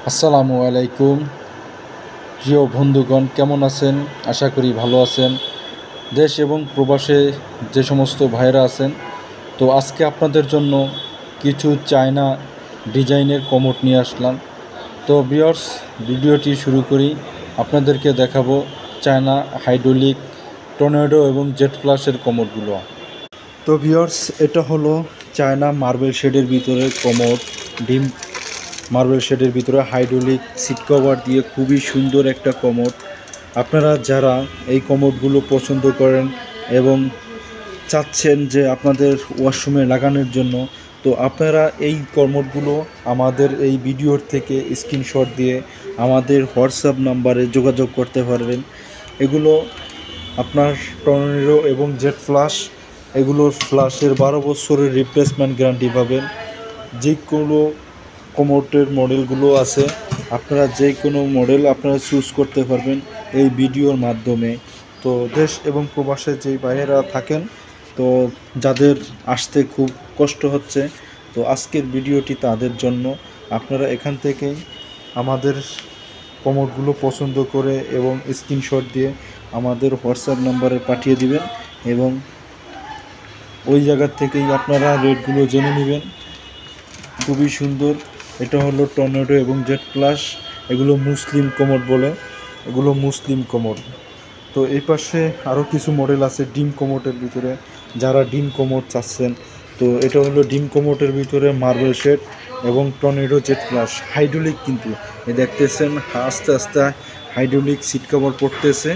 আসসালামু আলাইকুম। প্রিয় বন্ধুগণ, কেমন আছেন? আশা করি ভালো আছেন। দেশ এবং প্রবাসে যে সমস্ত ভাইরা আছেন, তো আজকে আপনাদের জন্য কিছু চায়না ডিজাইনের কমোড নিয়ে আসলাম। তো ভিউয়ার্স, ভিডিওটি শুরু করি। আপনাদেরকে দেখাবো চায়না হাইড্রোলিক, টর্নেডো এবং জেট ফ্লাশের কমোডগুলো। তো ভিউয়ার্স, এটা হলো চায়না মার্বেল শেডের ভিতরে কমোড, ডিম মার্বেল শেডের ভিতরে হাইড্রোলিক সিট কভার দিয়ে খুবই সুন্দর একটা কমোড। আপনারা যারা এই কমোডগুলো পছন্দ করেন এবং চাচ্ছেন যে আপনাদের ওয়াশরুমে লাগানোর জন্য, তো আপনারা এই কমোডগুলো আমাদের এই ভিডিওর থেকে স্ক্রিনশট দিয়ে আমাদের হোয়াটসঅ্যাপ নাম্বারে যোগাযোগ করতে পারবেন। এগুলো আপনার টর্নেডো এবং জেট ফ্লাশ, এগুলোর ফ্লাশের 12 বছরের রিপ্লেসমেন্ট গ্যারান্টি পাবেন। যে কোনো কমোডের মডেলগুলো আছে, আপনারা যে কোনো মডেল আপনারা চুজ করতে পারবেন এই ভিডিওর মাধ্যমে। তো দেশ এবং প্রবাসে যেই বাইরেরা থাকেন, তো যাদের আসতে খুব কষ্ট হচ্ছে, তো আজকের ভিডিওটি তাদের জন্য। আপনারা এখান থেকেই আমাদের কমোডগুলো পছন্দ করে এবং স্ক্রিনশট দিয়ে আমাদের হোয়াটসঅ্যাপ নাম্বারে পাঠিয়ে দিবেন এবং ওই জায়গার থেকেই আপনারা রেটগুলো জেনে নেবেন। খুবই সুন্দর। এটা হলো টর্নেডো এবং জেট ফ্লাশ। এগুলো মুসলিম কমোড বলে, এগুলো মুসলিম কমোড। তো এই পাশে আরও কিছু মডেল আছে ডিম কমোডের ভিতরে, যারা ডিম কমোড চাচ্ছেন। তো এটা হলো ডিম কমোডের ভিতরে মার্বেল শেড এবং টর্নেডো জেট ফ্লাশ হাইড্রোলিক, কিন্তু এই দেখতেছেন আস্তে আস্তে হাইড্রোলিক সিট কভার পড়তেছে।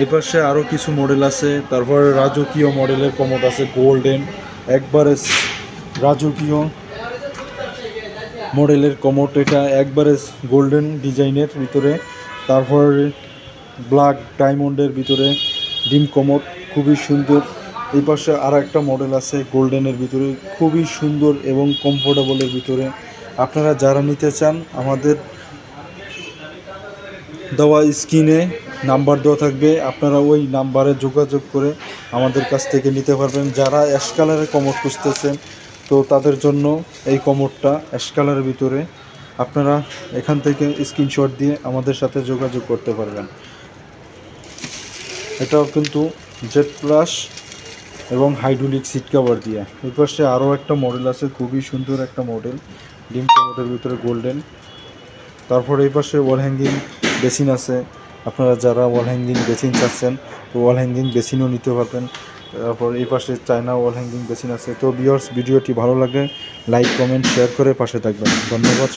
এই পাশে আরও কিছু মডেল আছে। তারপরে রাজকীয় মডেলের কমোড আছে, গোল্ডেন, একবারে রাজকীয় মডেলের কমোড। এটা একবারে গোল্ডেন ডিজাইনের ভিতরে। তারপর ব্ল্যাক ডায়মন্ডের ভিতরে ডিম কমোড, খুবই সুন্দর। এই পাশে আর একটা মডেল আছে গোল্ডেনের ভিতরে, খুবই সুন্দর এবং কমফোর্টেবলের ভিতরে। আপনারা যারা নিতে চান, আমাদের দেওয়া স্ক্রিনে নাম্বার দেওয়া থাকবে, আপনারা ওই নাম্বারে যোগাযোগ করে আমাদের কাছ থেকে নিতে পারবেন। যারা অ্যাশ কালারের কমোড খুঁজতেছেন, তো তাদের জন্য এই কমোডটা অ্যাশ কালারের ভিতরে। আপনারা এখান থেকে স্ক্রিনশট দিয়ে আমাদের সাথে যোগাযোগ করতে পারবেন। এটাও কিন্তু জেট ফ্লাশ এবং হাইড্রোলিক সিট কভার দিয়ে। এই পাশে আরও একটা মডেল আছে, খুবই সুন্দর একটা মডেল, ডিম কমোডের ভিতরে গোল্ডেন। তারপর এই পাশে ওয়াল হ্যাঙ্গিং বেসিন আছে। আপনারা যারা ওয়াল হ্যাঙ্গিং বেসিন চাচ্ছেন, তো ওয়াল হ্যাঙ্গিং বেসিনও নিতে পারবেন। তারপর এই পাশে চায়না ওয়াল হ্যাঙ্গিং বেসিন আছে। তো ভিউয়ার্স, ভিডিওটি ভালো লাগে লাইক, কমেন্ট, শেয়ার করে পাশে থাকবেন। ধন্যবাদ।